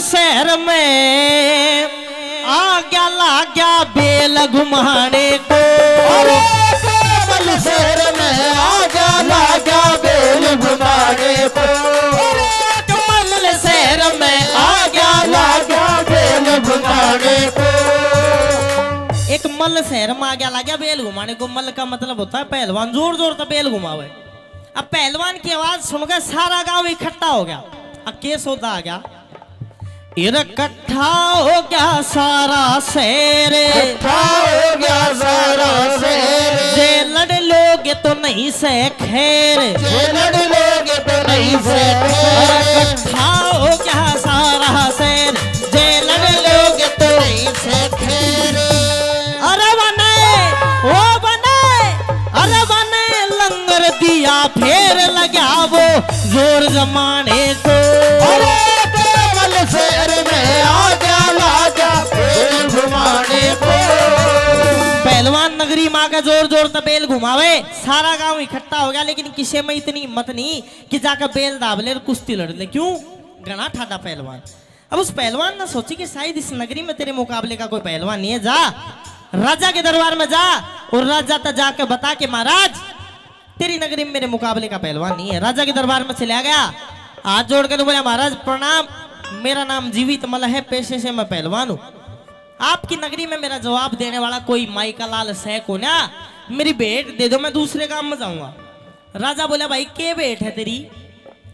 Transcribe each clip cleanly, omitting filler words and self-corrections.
शहर में आ गया ला गया बेल घुमाने को। अरे कमल शहर में आ गया ला गया बेल घुमाने को। कमल शहर में आ गया ला गया बेल घुमाने को। एक मल शहर में आ गया ला गया बेल घुमाने को। मल का मतलब होता है पहलवान, जोर जोर से बेल घुमावे। अब पहलवान की आवाज सुनकर सारा गांव इकट्ठा हो गया। अब केस होता आ गया, इकट्ठा हो गया सारा शहर, इकट्ठा हो गया सारा शहर। जे लड़ लोगे तो नहीं से खैर, जे लड़ लोगे तो नहीं से खैर। इकट्ठा हो गया सारा शहर, जे लड़ लोगे तो नहीं से खैर। अरे बने वो बने, अरे बने लंगर दिया फेर लगा वो जोर जमाने को। अरे कमल शहर में आ गया ला गया बेल घुमाने को। पहलवान नगरी माँ का जोर जोर से बेल घुमावे, सारा गांव इकट्ठा हो गया। लेकिन किसी में इतनी हिम्मत नहीं कि जाकर बेल दाब ले और कुश्ती लड़ ले। क्यों? घना ठाडा पहलवान। अब उस पहलवान ने सोची कि शायद इस नगरी में तेरे मुकाबले का कोई पहलवान नहीं है। जा राजा के दरबार में जा और राजा तक जाकर बता के महाराज तेरी नगरी में मेरे मुकाबले का पहलवान नहीं है। राजा के दरबार में चला गया, हाथ जोड़कर बोला महाराज प्रणाम, मेरा नाम जीवित मल है, पेशे से मैं पहलवान हूँ। आपकी नगरी में मेरा जवाब देने वाला कोई माई का लाल सैक हो ना, मेरी भेंट दे दो, मैं दूसरे काम में जाऊंगा। राजा बोला भाई के भेंट है तेरी?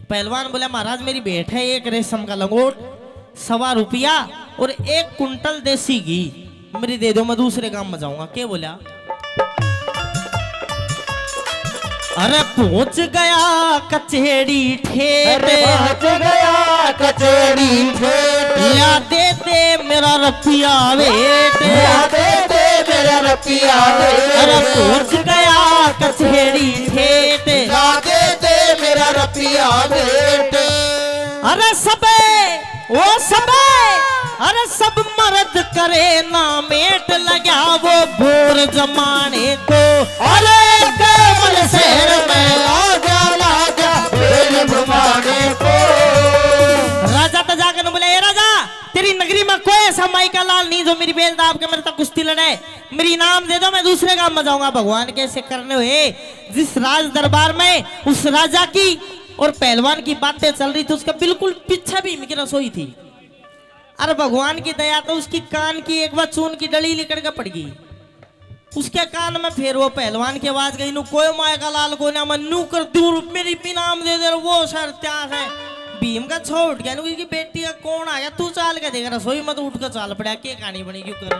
पहलवान बोला महाराज मेरी भेंट है एक रेशम का लंगोट, 1.25 रुपया और 1 कुंटल देसी घी, मेरी दे दो, मैं दूसरे काम में जाऊंगा। के बोला? अरे पहुंच गया कचेरी ठेठ, पहुंच गया कचेरी ठेठ। या दे दे मेरा रुपया वेट, या दे दे मेरा रुपया वेट। अरे पहुंच गया कचेरी ठेठ, या दे दे मेरा रुपया वेट। अरे सबे वो सबे, अरे सब मर्द करे ना मेट लगा वो भोर जमाने को। अरे कमल शहर में आ गया ला गया बेल घुमाने को। राजा तो जाकर बोले ए राजा तेरी नगरी में कोई ऐसा माई का लाल नहीं जो मेरी बेल दाब के मेरे तक कुश्ती लड़े, मेरी नाम दे दो, मैं दूसरे काम में जाऊंगा। भगवान कैसे करने हुए जिस राज दरबार में उस राजा की और पहलवान की बातें चल रही थी, उसका बिल्कुल पीछे भी इनकी रसोई थी। अरे भगवान की दया तो उसकी कान की एक बार चून की डली निकल कर पड़ गई उसके कान में। फिर वो पहलवान की आवाज गई, नु कोई माय का लाल को ना मन्नू कर दूर मेरी भी नाम दे दे। वो सर त्यास है भीम का छो उठ गया, उसकी बेटी का कौन आया, तू चाल के देख रसोई में तो उठ कर चाल पड़ा। क्या कहानी बनी क्यों कर?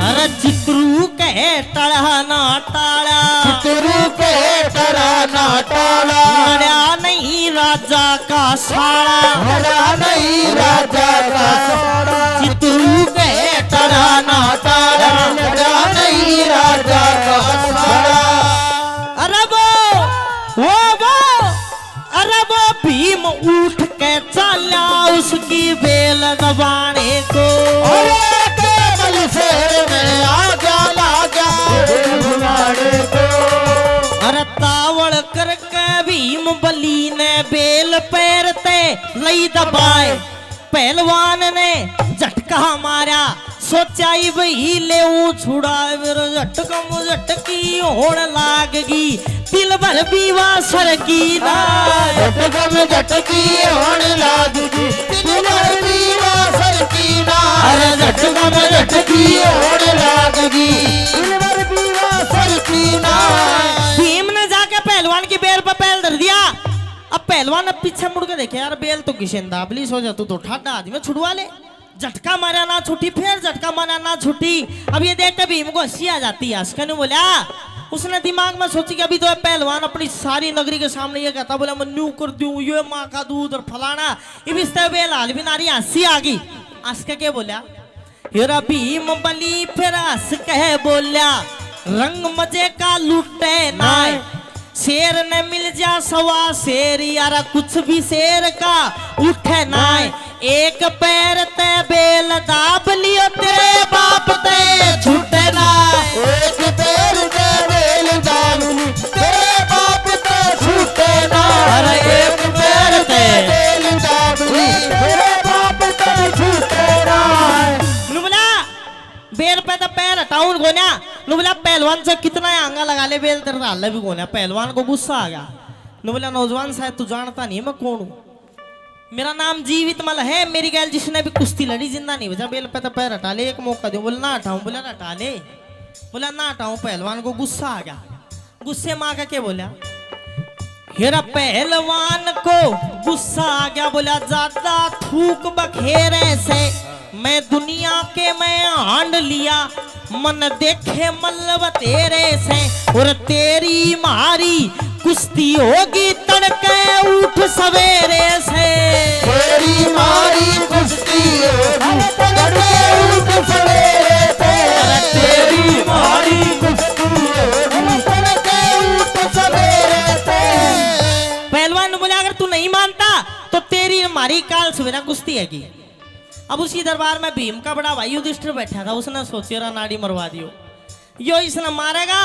अरे चित्रू कहे टड़ा ना टाड़ा, चित्रू कहे टड़ा ना टाड़ा। लड़ा नहीं राजा का साड़ा, लड़ा नहीं राजा का साड़ा। चित्रू कहे टड़ा ना टाड़ा, लड़ा नहीं राजा का साड़ा। अरे अरे वो भीम उठ के चला उसकी बेल दबाने को। शहर में आ गया ला गया बेल घुमाने को। अरे तावड़ करके भीम बली ने बेल पैरते लई दबाए, पहलवान ने झटका मारा, सोचा वही ले छुड़ा मेरा झटका झटकी होड़ लागगी, दिल भर बीवा सर की ना झटका झटकी होड़ लागगी, दिल भर बीवा सर की ना। अरे झटका झटकी होड़ लागगी, दिल भर बीवा सर की ना। भीम ने जाके पहलवान की बेल पर पैर धर दिया। अब पहलवान अब पीछे मुड़ के देखे, यार बेल तो किशन दाबली सो जा, तू तो ठाडा आदमी छुड़वा ले। झटका मारा ना छुट्टी, फिर झटका मारा ना छुट्टी। अब ये देखते भीम को हंसी आ जाती है। हंसकर ने बोला, उसने दिमाग में सोची कि अभी तो पहलवान अपनी सारी नगरी के सामने ये कहता, बोला मैं न्यू कर दूं ये माँ का दूध और फलाना। अब इस तरह बेल हाल भी नारी हंसी आ गई। हंस के क्या बोला, हेरा भीम बली फिर हंस कह बोला, रंग मजे का लुटे नाय, शेर ने मिल जा सवा शेर, यारा कुछ भी शेर का उठे नाय। एक पैर ते बेल दाब लियो तेरे बाप ते छूटे नाय। एक पैर ते बेल दाब लियो तेरे बाप ते छूटे नु बोला पहलवान से कितना आंगा लगा ले बेल तेरा हाल भी कौन है। पहलवान को गुस्सा आ गया। नु बोला नौजवान शायद तू जानता नहीं मैं कौन हूँ। मेरा नाम जीवित मल है। मेरी गैल जिसने भी कुश्ती लड़ी जिंदा नहीं बचा। बेल पे तो पैर हटा ले, एक मौका दो। बोला ना हटाऊं। बोला हटा ले। बोला ना हटाऊं। पहलवान को गुस्सा आ गया। गुस्से में आकर के बोला, हेरा पहलवान को गुस्सा आ गया। बोला ज्यादा थूक बखेरे से मैं दुनिया के मैं आंड लिया, मन देखे मल्लब तेरे से और तेरी मारी कुश्ती होगी तड़के उठ सवेरे से। तेरी मारी कुश्ती होगी तड़के उठ सवेरे से। तेरी मारी कुश्ती होगी तड़के उठ सवेरे से। पहलवान ने बोला अगर तू नहीं मानता तो तेरी हमारी काल सवेरा कुश्ती है की। अब उसी दरबार में भीम का बड़ा भाई युधिष्ठिर बैठा था। उसने सोचा नाड़ी मरवा दियो, यो इसने मारेगा,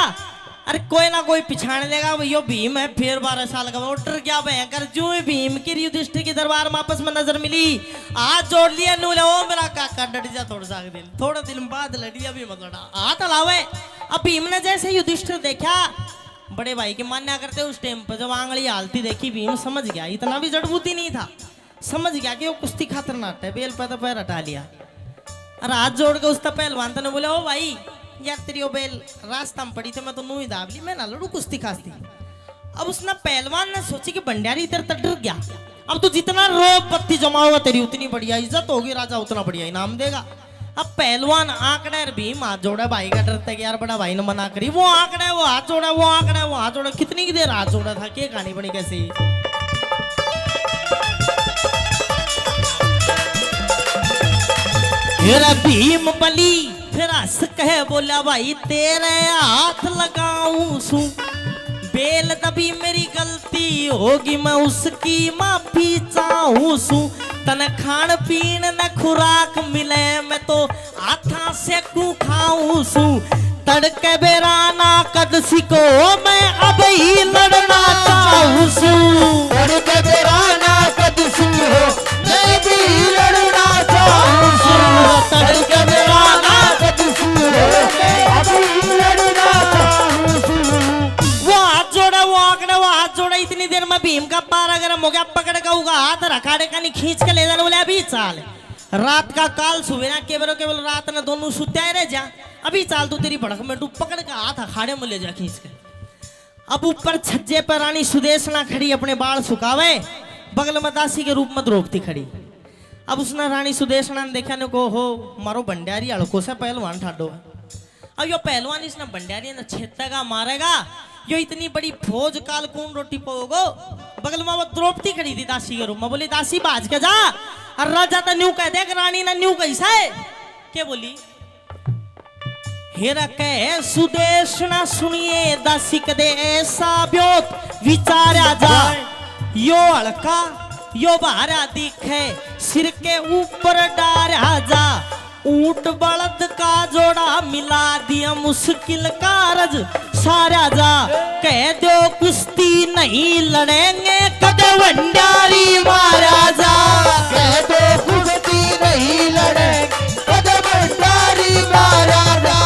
अरे कोई ना कोई पिछाड़ देगा। यो भीम है फिर 12 साल का वोटर क्या भयंकर। जो ही भीम की युधिष्ठिर के दरबार में आपस में नजर मिली, हाथ जोड़ लिया। नूले ओ मेरा काका डट जा थोड़ा सा दिन, थोड़ा दिन बाद लड़ी अभी मत लड़ा, हाथ हलावे। अब भीम ने जैसे युधिष्ठिर देखा, बड़े भाई की मान्या करते उस टाइम पर जब आंगली हालती देखी, भीम समझ गया, इतना भी जड़बूती नहीं था, समझ गया कि वो कुश्ती खतरनाक है। बेल पे तो पैर हटा लिया और हाथ जोड़ के उसका पहलवान ने बोला, ओ भाई यार तेरी वो बेल रास्ता में पड़ी थी, मैं तो नू ही दाब ली, मैं ना लड़ू कुश्ती खास्ती। अब उसने पहलवान ने सोची कि भंडारी इधर तक डर गया। अब तू जितना रोब पत्ती जमाओगा तेरी उतनी बढ़िया इज्जत होगी, राजा उतना बढ़िया इनाम देगा। अब पहलवान आंकड़ा भीम हाथ जोड़ा, भाई का डरता कि यार बड़ा भाई ने मना करी। वो आंकड़ा वो हाथ जोड़ा, वो आंकड़ा वो हाथ जोड़ा। कितनी की देर हाथ जोड़ा था, क्या कहानी बनी कैसे। मेरा भीम बली फिर हंस कहे बोला, भाई तेरे हाथ लगाऊं सू, बेल तभी मेरी गलती होगी, मैं उसकी माफी चाहूं सू। तन खान पीन न खुराक मिले, मैं तो हाथा से कू खाऊं सू। तड़के बेराना कद सिको, मैं अब ही लड़ना चाहूं सू। तड़के बेराना कद सिको, मैं भी लड़ना चाहूं सू। तड़के बेराना कद सिको, मैं अभी लड़ना चाहूं सू। वो हाथ जोड़ा, वो आंकड़ा, वो हाथ जोड़ा। इतनी देर में भीम का पारा गर्म हो गया, पकड़ का होगा हाथ रखा का नहीं, खींच के ले जाने बोले अभी चाल। रात का काल सुबह केवल केवल रात ने दोनों सुते रह जा, अभी चाल तू तेरी भड़क में डूब। पकड़ का हाथ अखाड़े में ले जा खींच के। अब ऊपर छज्जे पर रानी सुदेशना खड़ी, अपने बाल सुखावे, बगल में दासी के रूप में द्रौपदी खड़ी। अब उसने रानी सुदेशना ने देखा ने को, हो मारो भंडारी हड़को से पहलवान ठाडो। अब यो पहलवान इसने भंडारी ने छेतेगा मारेगा, यो इतनी बड़ी फौज काल कौन रोटी पोगो। बगल में वो द्रौपदी खड़ी थी दासी के रूप में। बोली दासी बाज के जा, और राजा तो न्यू कह दे, रानी ने न्यू कैसा है क्या बोली। हेरा कह सुदेशना सुनिए दासी कदे ऐसा ब्योत विचारा जा। यो हड़का यो बाहरा दिखे, सिर के ऊपर डारा जा। ऊंट बलद का जोड़ा मिला दिया, मुश्किल कारज सारा जा। कह दो कुश्ती नहीं लड़ेंगे, कदे भंडारी महाराजा। कह दो कुश्ती नहीं लड़ेंगे, कदे भंडारी महाराजा।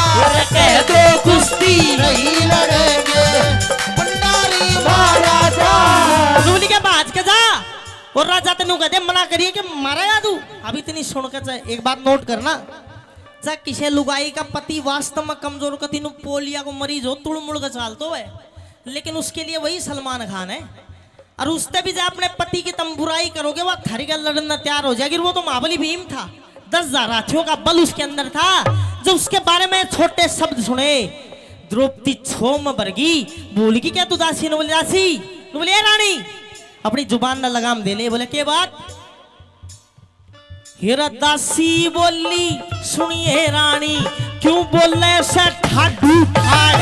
कह दो कुश्ती नहीं लड़ेंगे, भंडारी महाराजा। दूली के बाज के जा, और राजा तेनू कहते मना करिए कि मारा या तू। अब इतनी सुनकर एक बात नोट करना, चाहे किसी लुगाई का पति वास्तव में कमजोर का तीनों पोलिया को मरीज हो, तुड़मुड़ का चाल तो है, लेकिन उसके लिए वही सलमान खान है। और उससे भी जब अपने पति की तुम बुराई करोगे, वह थारी का लड़ना तैयार हो जाएगी। वो तो महाबली भीम था, 10,000 हाथियों का बल उसके अंदर था। जब उसके बारे में छोटे शब्द सुने, द्रौपदी छोम बरगी, बोल की क्या तू दासी ने बोली, दासी ने बोले रानी अपनी जुबान न लगाम दे ले। बोले के बात। हेरा दासी बोली सुनिए रानी, क्यों बोले से ठाडू ठाड।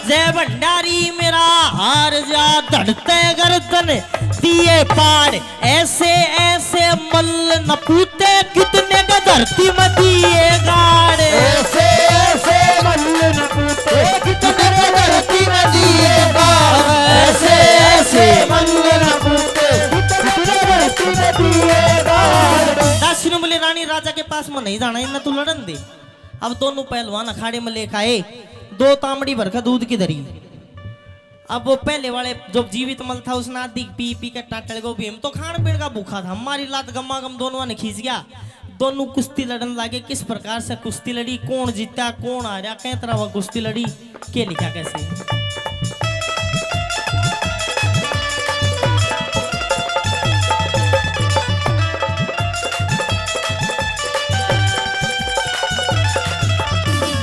जय भंडारी मेरा हार जा, धड़ते गर्दन दिए पाड़। ऐसे ऐसे मल न पूते, कितने का धरती में दिए गाड़। ऐसे ऐसे मल न पूते, कितने का धरती में दिए गाड़। ऐसे ऐसे मल न पूते, कितने धरती में दिए गाड़। दासी ने बोले रानी राजा के पास में नहीं जाना, इन्हें तू लड़न दे। अब दोनों पहलवान अखाड़े में लेकर आए, 2 तांबड़ी भर का दूध की धरी। अब वो पहले वाले जो जीवित मल था उसने आदि पी पी के टाटल गो भीम तो खान पीन का भूखा था। हमारी लात गम्मा गम दोनों ने खींच गया। दोनों कुश्ती लड़ने लगे। किस प्रकार से कुश्ती लड़ी, कौन जीता कौन हारा, कई तरह वह कुश्ती लड़ी, के लिखा कैसे।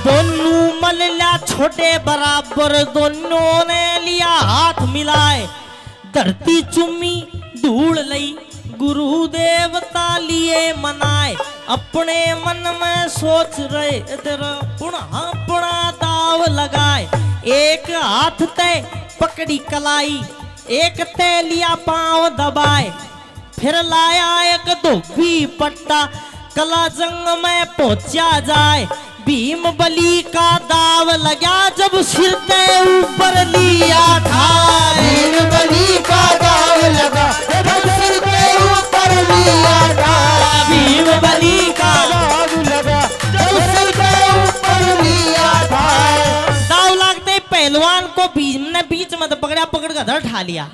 दोनों मल लिया छोटे बराबर, दोनों ने लिया हाथ मिलाए। धरती चुम्मी धूल लई, गुरु देवता लिए मनाए। अपने मन में सोच रहे इधर अपना दाव लगाए। एक हाथ ते पकड़ी कलाई, एक ते लिया पांव दबाए। फिर लाया एक धोबी पट्टा, कला जंग में पहुंचा जाए। भीम बली का दाव लगा जब सिर के ऊपर लिया था। भीम बली का दाव लगा जब सिर के ऊपर लिया था। भीम बली का दाव लगा जब सिर के ऊपर लिया था। दाव लगते पहलवान को भीम ने बीच में पकड़ा, पकड़ कर धड़ ठा लिया।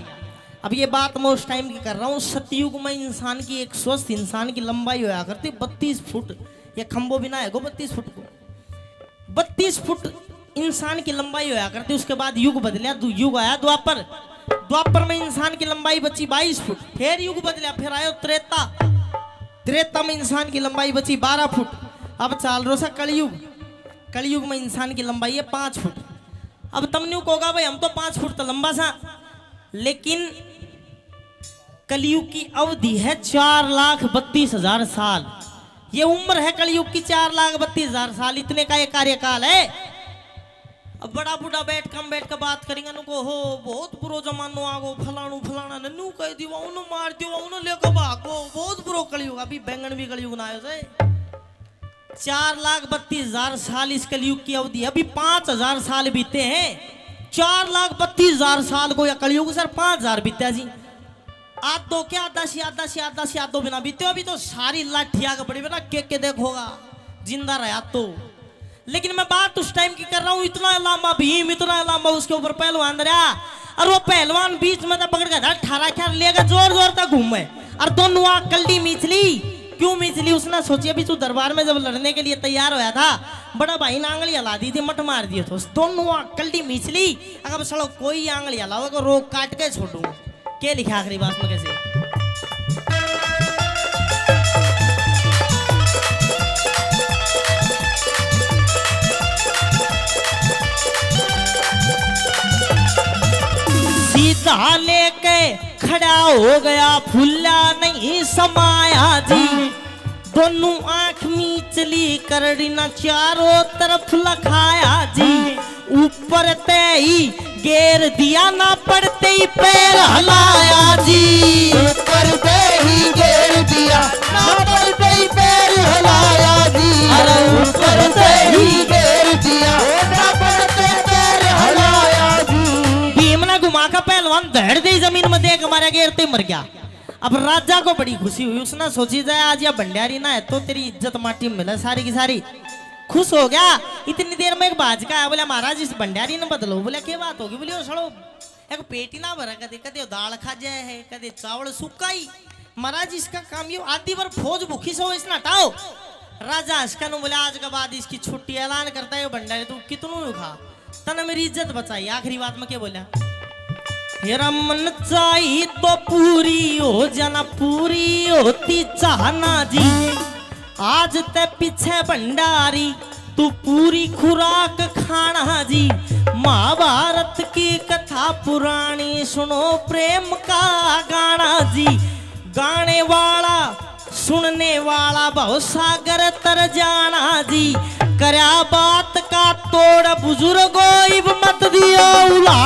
अब ये बात मैं उस टाइम की कर रहा हूँ। सतयुग में इंसान की, एक स्वस्थ इंसान की लंबाई होया करती 32 फुट। ये खंबो बिना है गो 32 फुट को, 32 फुट इंसान की लंबाई होया करती। उसके बाद युग बदलिया, युग आया द्वापर। द्वापर में इंसान की लंबाई बची 22 फुट। फिर युग बदलिया, फिर आयो त्रेता। त्रेता में इंसान की लंबाई बची 12 फुट। अब चाल रो सा कलयुग। कलयुग में इंसान की लंबाई है 5 फुट। अब तुमने कहोगा भाई हम तो 5 फुट तो लंबा सा, लेकिन कलयुग की अवधि है 4,32,000 साल। ये उम्र है कलयुग की 4,32,000 साल। इतने का ये कार्यकाल है। अब बड़ा बूढ़ा बैठ कर बात करेंगे नुको हो बहुत बुरो जमानो आगो, फलाणु फलाना नन्नू कह दियो, उन्हों मार दियो, उन्हों लेको भागो, बहुत बुरो कलयुग। अभी बैंगन भी कलयुग ना आयो से। 4,32,000 साल इस कलयुग की अवधि। अभी 5,000 साल बीते हैं। 4,32,000 साल को या कलयुग सर 5,000 बीते जी। आज तो क्या आधा सी बिना बीते। अभी तो सारी लाठिया का पड़ी ना के देखोगा जिंदा रहा तो। लेकिन मैं बात उस टाइम की कर रहा हूँ। इतना लंबा भीम, इतना लंबा, उसके ऊपर पहलवान रहा। और वो पहलवान बीच में पकड़ कर ठारा क्या लेगा, जोर जोर तक घूमे। और दोनों आग कल्डी मिचली। क्यों मिचली उसने सोची। अभी तू दरबार में जब लड़ने के लिए तैयार होया था, बड़ा भाई ने आंगली हला दी थी, मट मार दिया था। दोनों आग कल्डी मिचली। अगर सड़ो कोई आंगली हलाओ तो रोक काट के छोड़ू। क्या लिखा आखिरी बात में कैसे। सीधा लेके खड़ा हो गया, फुल्ला नहीं समाया जी। दोनों आंख मीचली करड़ी ना चारों तरफ लखाया जी। ऊपर ते ही गेर दिया ना पड़ते ही पैर हलाया जी। ऊपर से ही घेर दिया ना पड़ते ही पैर हलाया जी। अरे ऊपर से ही घेर दिया ना पड़ते पैर हलाया जी। भीम ने घुमा का पहलवान धड़ दी जमीन में, देख मारा गिरते मर गया। अब राजा को बड़ी खुशी हुई। उसने सोची जाए आज या भंडारी ना है तो तेरी इज्जत माटी में मिले सारी की सारी। खुश हो गया। इतनी देर में एक बाजका आया, बोला महाराज इस भंडारी ने बदलो। बोला क्या बात होगी। बोले सड़ो एक पेटी ना भरा, कदे कदे दाल खा जाए है, कदे चावल सुखाई। महाराज इसका काम ये आधी बार फौज भूखी से हो, इसने हटाओ। राजा हंसका नु बोला आज के बाद इसकी छुट्टी ऐलान करता है भंडारी, तू कितनू खा तने मेरी इज्जत बचाई। आखिरी बात में क्या बोला, मेरा मन चाहिए तो पूरी हो जाना, पूरी होती चाहना जी। आज ते पीछे भंडारी तू पूरी खुराक खाना जी। महाभारत की कथा पुरानी सुनो, प्रेम का गाना जी। गाने वाला सुनने वाला बहुत सागर तर जाना जी। करया बात का तोड़ बुजुर्गो इब मत दियो उला